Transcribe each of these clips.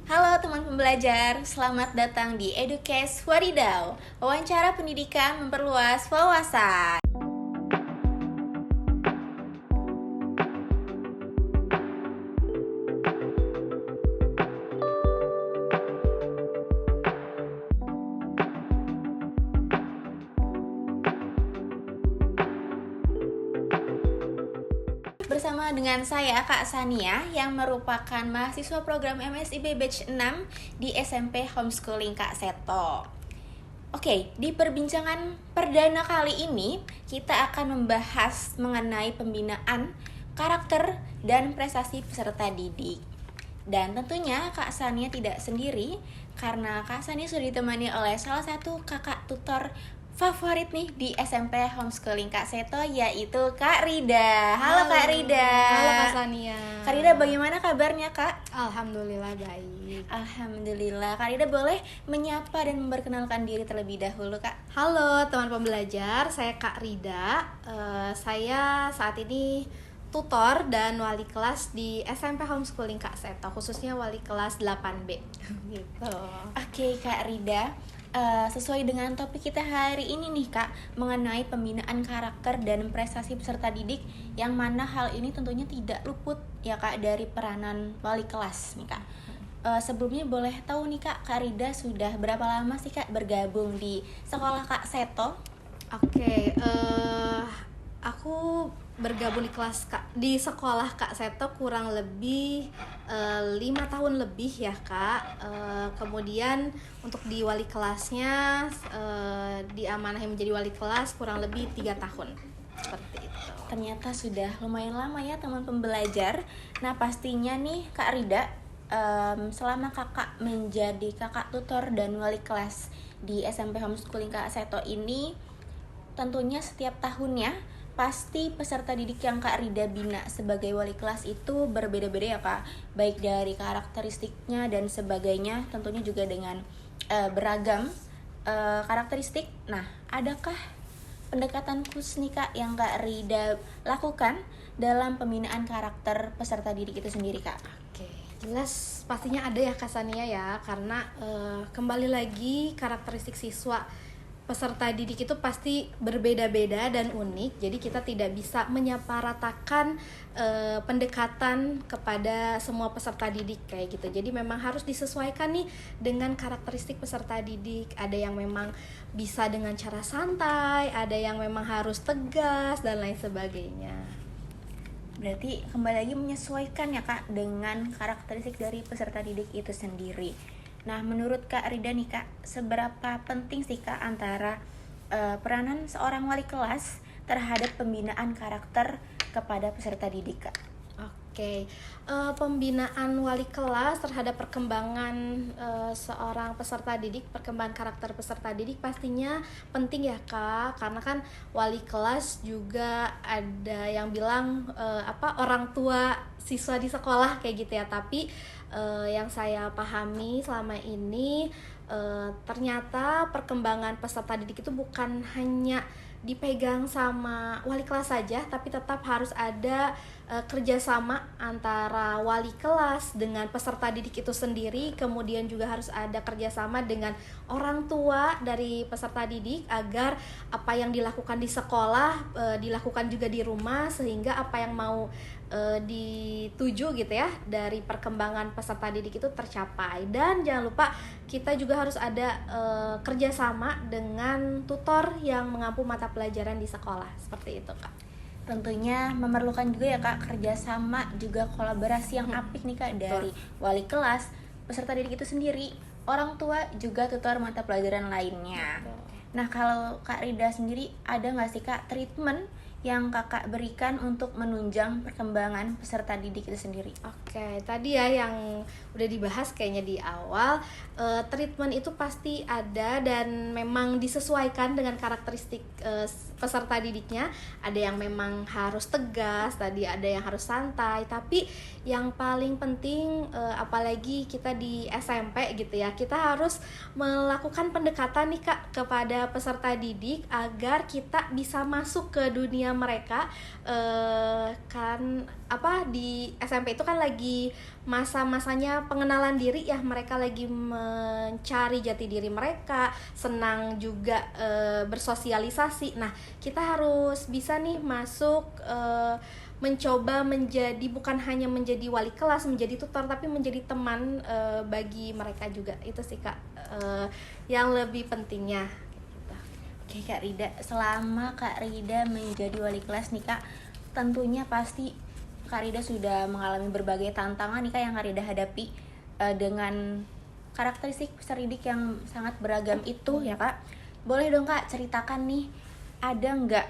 Halo teman pembelajar, selamat datang di Edukes Waridau. Wawancara pendidikan memperluas wawasan. Bersama dengan saya Kak Sania yang merupakan mahasiswa program MSIB Batch 6 di SMP Homeschooling Kak Seto. Oke, di perbincangan perdana kali ini kita akan membahas mengenai pembinaan karakter dan prestasi peserta didik. Dan tentunya Kak Sania tidak sendiri karena Kak Sania sudah ditemani oleh salah satu kakak tutor favorit nih di SMP Homeschooling Kak Seto, yaitu Kak Rida. Halo Kak Rida. Halo Kak Sania. Kak Rida, bagaimana kabarnya Kak? Alhamdulillah baik. Alhamdulillah. Kak Rida boleh menyapa dan memperkenalkan diri terlebih dahulu Kak? Halo teman pembelajar, saya Kak Rida. Saya saat ini tutor dan wali kelas di SMP Homeschooling Kak Seto, khususnya wali kelas 8B. Gitu. Oke Kak Rida, sesuai dengan topik kita hari ini nih Kak, mengenai pembinaan karakter dan prestasi peserta didik, yang mana hal ini tentunya tidak luput ya Kak dari peranan wali kelas nih Kak. Sebelumnya boleh tahu nih Kak Rida sudah berapa lama sih Kak bergabung di sekolah Kak Seto? Oke, aku bergabung di sekolah Kak Seto kurang lebih 5 tahun lebih ya Kak. Kemudian untuk di wali kelasnya diamanahi menjadi wali kelas kurang lebih 3 tahun seperti itu. Ternyata sudah lumayan lama ya teman pembelajar. Nah pastinya nih Kak Rida, selama kakak menjadi kakak tutor dan wali kelas di SMP Homeschooling Kak Seto ini, tentunya setiap tahunnya pasti peserta didik yang Kak Rida bina sebagai wali kelas itu berbeda-beda ya Kak, baik dari karakteristiknya dan sebagainya, tentunya juga dengan beragam karakteristik. Nah, adakah pendekatan khusus nih Kak yang Kak Rida lakukan dalam pembinaan karakter peserta didik itu sendiri Kak? Oke, jelas pastinya ada ya Kak Sania ya, karena kembali lagi karakteristik siswa peserta didik itu pasti berbeda-beda dan unik. Jadi kita tidak bisa menyamaratakan pendekatan kepada semua peserta didik kayak gitu. Jadi memang harus disesuaikan nih dengan karakteristik peserta didik. Ada yang memang bisa dengan cara santai, ada yang memang harus tegas dan lain sebagainya. Berarti kembali lagi menyesuaikan ya Kak dengan karakteristik dari peserta didik itu sendiri. Nah, menurut Kak Rida nih Kak, seberapa penting sih Kak antara peranan seorang wali kelas terhadap pembinaan karakter kepada peserta didik Kak? Oke, pembinaan wali kelas terhadap perkembangan seorang peserta didik, perkembangan karakter peserta didik pastinya penting ya Kak, karena kan wali kelas juga ada yang bilang orang tua siswa di sekolah kayak gitu ya. Tapi yang saya pahami selama ini ternyata perkembangan peserta didik itu bukan hanya dipegang sama wali kelas saja, tapi tetap harus ada kerjasama antara wali kelas dengan peserta didik itu sendiri. Kemudian juga harus ada kerjasama dengan orang tua dari peserta didik agar apa yang dilakukan di sekolah dilakukan juga di rumah, sehingga apa yang mau dituju gitu ya dari perkembangan peserta didik itu tercapai. Dan jangan lupa kita juga harus ada kerjasama dengan tutor yang mengampu mata pelajaran di sekolah, seperti itu Kak. Tentunya memerlukan juga ya Kak kerjasama, juga kolaborasi yang apik nih Kak dari wali kelas, peserta didik itu sendiri, orang tua, juga tutor mata pelajaran lainnya. Nah, kalau Kak Rida sendiri ada nggak sih Kak treatment yang kakak berikan untuk menunjang perkembangan peserta didik itu sendiri? Oke, tadi ya yang udah dibahas kayaknya di awal, treatment itu pasti ada dan memang disesuaikan dengan karakteristik peserta didiknya. Ada yang memang harus tegas, tadi ada yang harus santai, tapi yang paling penting apalagi kita di SMP gitu ya, kita harus melakukan pendekatan nih Kak kepada peserta didik agar kita bisa masuk ke dunia mereka, kan di SMP itu kan lagi masa-masanya pengenalan diri ya, mereka lagi mencari jati diri mereka, senang juga bersosialisasi. Nah, kita harus bisa nih masuk mencoba menjadi, bukan hanya menjadi wali kelas, menjadi tutor, tapi menjadi teman bagi mereka juga. Itu sih Kak yang lebih pentingnya gitu. Oke Kak Rida, selama Kak Rida menjadi wali kelas nih Kak, tentunya pasti Kak Rida sudah mengalami berbagai tantangan nih Kak yang Kak Rida hadapi dengan karakteristik peserta didik yang sangat beragam itu ya Kak. Boleh dong Kak ceritakan nih, ada nggak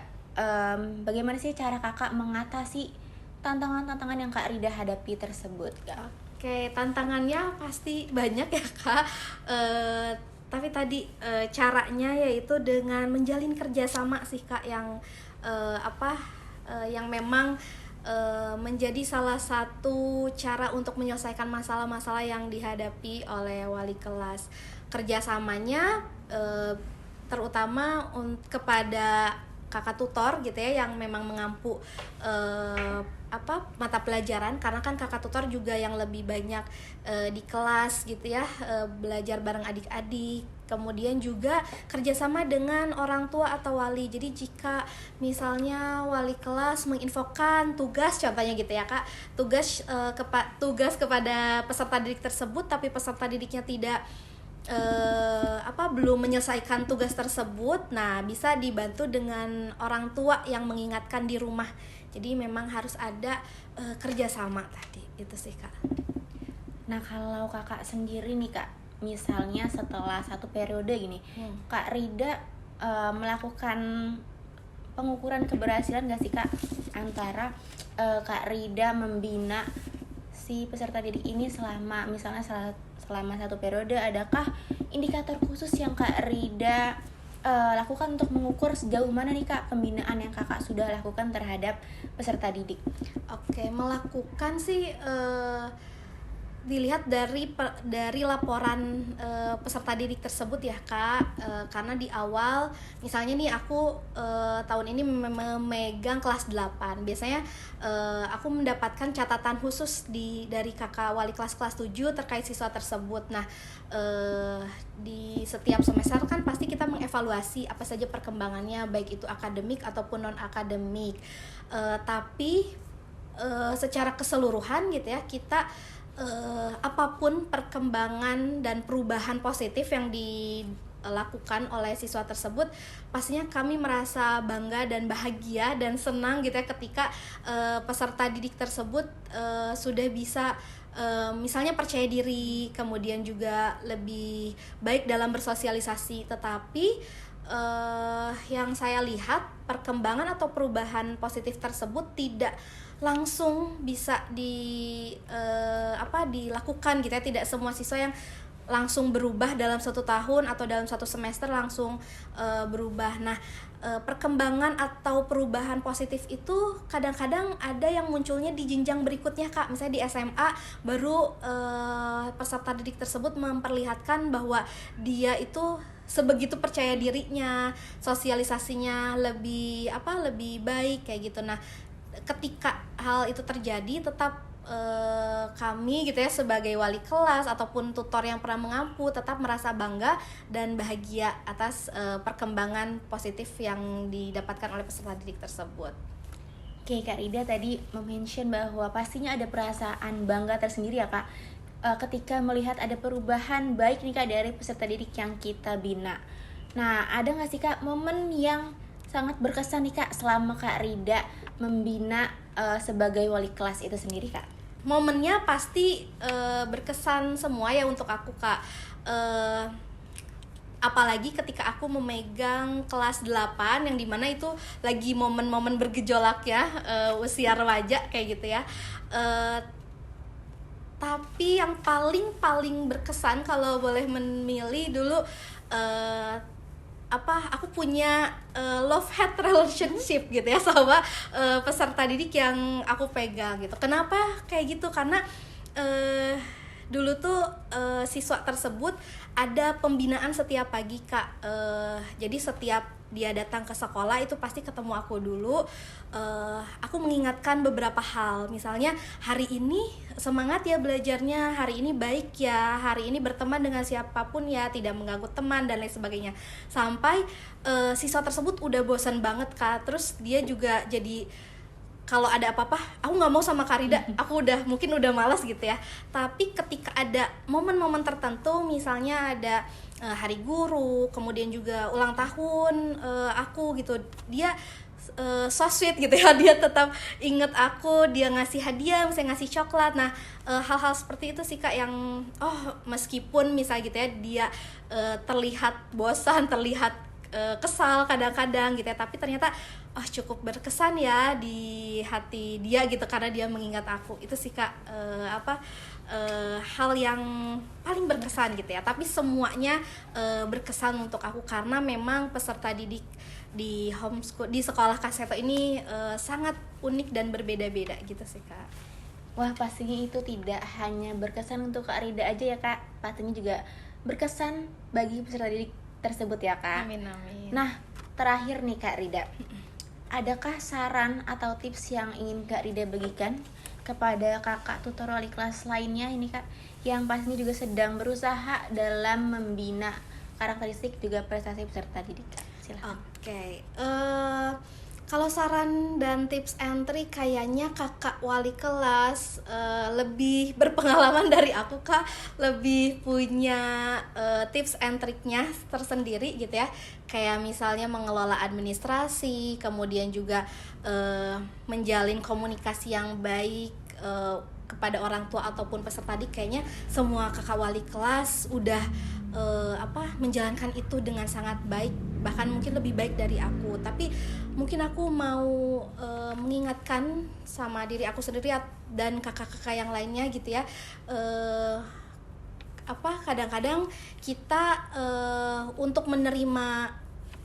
bagaimana sih cara Kakak mengatasi tantangan-tantangan yang Kak Rida hadapi tersebut Kak? Oke, tantangannya pasti banyak ya Kak. Tapi tadi caranya yaitu dengan menjalin kerjasama sih Kak, yang yang memang menjadi salah satu cara untuk menyelesaikan masalah-masalah yang dihadapi oleh wali kelas. Kerjasamanya terutama kepada kakak tutor gitu ya, yang memang mengampu mata pelajaran, karena kan kakak tutor juga yang lebih banyak di kelas gitu ya, belajar bareng adik-adik. Kemudian juga kerjasama dengan orang tua atau wali. Jadi jika misalnya wali kelas menginfokan tugas, contohnya gitu ya Kak, tugas kepada peserta didik tersebut, tapi peserta didiknya tidak belum menyelesaikan tugas tersebut, nah bisa dibantu dengan orang tua yang mengingatkan di rumah. Jadi memang harus ada kerjasama tadi, itu sih Kak. Nah kalau Kakak sendiri nih Kak, misalnya setelah satu periode gini, Kak Rida melakukan pengukuran keberhasilan gak sih Kak, antara Kak Rida membina si peserta didik ini selama satu periode? Adakah indikator khusus yang Kak Rida lakukan untuk mengukur sejauh mana nih Kak pembinaan yang Kakak sudah lakukan terhadap peserta didik? Oke, melakukan sih dilihat dari laporan peserta didik tersebut ya Kak, karena di awal misalnya nih aku tahun ini memegang kelas 8, biasanya aku mendapatkan catatan khusus dari kakak wali kelas 7 terkait siswa tersebut. Nah di setiap semester kan pasti kita mengevaluasi apa saja perkembangannya, baik itu akademik ataupun non akademik, tapi secara keseluruhan gitu ya, kita apapun perkembangan dan perubahan positif yang dilakukan oleh siswa tersebut, pastinya kami merasa bangga dan bahagia dan senang gitu ya, ketika peserta didik tersebut sudah bisa misalnya percaya diri, kemudian juga lebih baik dalam bersosialisasi. Tetapi yang saya lihat, perkembangan atau perubahan positif tersebut tidak langsung bisa dilakukan gitu ya. Tidak semua siswa yang langsung berubah dalam 1 tahun atau dalam 1 semester langsung berubah. Nah perkembangan atau perubahan positif itu kadang-kadang ada yang munculnya di jenjang berikutnya Kak. Misalnya di SMA baru peserta didik tersebut memperlihatkan bahwa dia itu sebegitu percaya dirinya, sosialisasinya lebih baik kayak gitu. Nah ketika hal itu terjadi, tetap kami gitu ya sebagai wali kelas ataupun tutor yang pernah mengampu tetap merasa bangga dan bahagia atas perkembangan positif yang didapatkan oleh peserta didik tersebut. Oke, Kak Rida tadi mention bahwa pastinya ada perasaan bangga tersendiri ya Kak, ketika melihat ada perubahan baik nih Kak dari peserta didik yang kita bina. Nah ada nggak sih Kak momen yang sangat berkesan nih Kak selama Kak Rida membina sebagai wali kelas itu sendiri Kak? Momennya pasti berkesan semua ya untuk aku Kak, apalagi ketika aku memegang kelas 8 yang dimana itu lagi momen-momen bergejolak ya, usia remaja kayak gitu ya. Tapi yang paling berkesan kalau boleh memilih dulu, aku punya love hate relationship gitu ya sama peserta didik yang aku pegang gitu. Kenapa kayak gitu? Karena dulu tuh siswa tersebut ada pembinaan setiap pagi Kak. Jadi setiap dia datang ke sekolah itu pasti ketemu aku dulu. Aku mengingatkan beberapa hal, misalnya hari ini semangat ya belajarnya, hari ini baik ya, hari ini berteman dengan siapapun ya, tidak mengganggu teman dan lain sebagainya. Sampai siswa tersebut udah bosan banget Kak, terus dia juga jadi kalau ada apa-apa, aku nggak mau sama Karida, aku mungkin udah malas gitu ya. Tapi ketika ada momen-momen tertentu, misalnya ada hari guru, kemudian juga ulang tahun aku gitu, dia so sweet gitu ya, dia tetap inget aku, dia ngasih hadiah, misalnya ngasih coklat. Nah hal-hal seperti itu sih Kak yang meskipun misalnya gitu ya dia terlihat bosan, terlihat kesal kadang-kadang gitu ya, tapi ternyata cukup berkesan ya di hati dia gitu karena dia mengingat aku. Itu sih Kak hal yang paling berkesan gitu ya, tapi semuanya berkesan untuk aku karena memang peserta didik di homeschool di sekolah Kak Seto ini sangat unik dan berbeda-beda gitu sih Kak. Wah, pastinya itu tidak hanya berkesan untuk Kak Rida aja ya Kak, pastinya juga berkesan bagi peserta didik tersebut ya Kak. Amin amin. Nah, terakhir nih Kak Rida, adakah saran atau tips yang ingin Kak Rida bagikan kepada kakak tutor wali kelas lainnya ini Kak, yang pastinya juga sedang berusaha dalam membina karakteristik juga prestasi peserta didik Kak? Silahkan. Oke. Kalau saran dan tips and trick kayaknya kakak wali kelas lebih berpengalaman dari aku Kak, lebih punya tips and triknya tersendiri gitu ya. Kayak misalnya mengelola administrasi, kemudian juga menjalin komunikasi yang baik kepada orang tua ataupun peserta didik. Kayaknya semua kakak wali kelas udah menjalankan itu dengan sangat baik, bahkan mungkin lebih baik dari aku. Tapi mungkin aku mau mengingatkan sama diri aku sendiri dan kakak-kakak yang lainnya gitu ya, kadang-kadang kita untuk menerima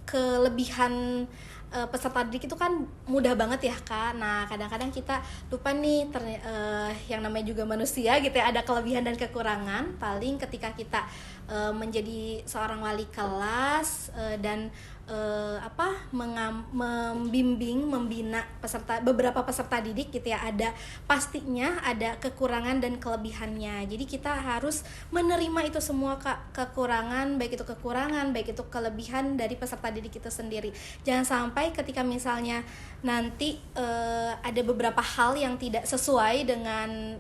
kelebihan peserta didik itu kan mudah banget ya Kak. Nah kadang-kadang kita lupa nih yang namanya juga manusia gitu ya, ada kelebihan dan kekurangan. Paling ketika kita menjadi seorang wali kelas dan membimbing, membina beberapa peserta didik gitu ya, pastinya ada kekurangan dan kelebihannya. Jadi kita harus menerima itu semua kekurangan, baik itu kekurangan, baik itu kelebihan dari peserta didik itu sendiri. Jangan sampai ketika misalnya nanti ada beberapa hal yang tidak sesuai dengan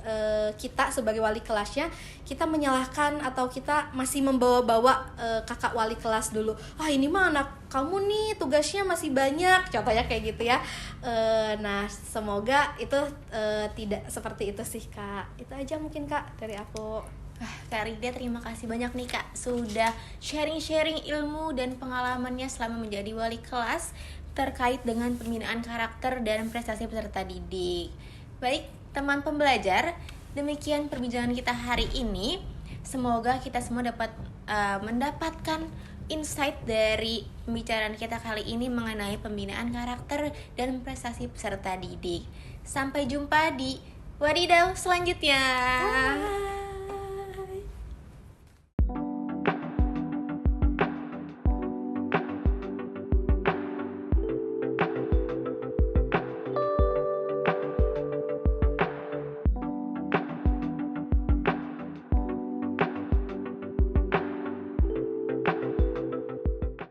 kita sebagai wali kelasnya, kita menyalahkan atau kita masih membawa-bawa kakak wali kelas dulu. Ini mah anak kamu nih tugasnya masih banyak, contohnya kayak gitu ya. Nah semoga itu tidak seperti itu sih Kak. Itu aja mungkin Kak dari aku. Kak Rida, terima kasih banyak nih Kak sudah sharing-sharing ilmu dan pengalamannya selama menjadi wali kelas terkait dengan pembinaan karakter dan prestasi peserta didik. Baik teman pembelajar, demikian perbincangan kita hari ini. Semoga kita semua dapat mendapatkan insight dari pembicaraan kita kali ini mengenai pembinaan karakter dan prestasi peserta didik. Sampai jumpa di Wadidaw selanjutnya.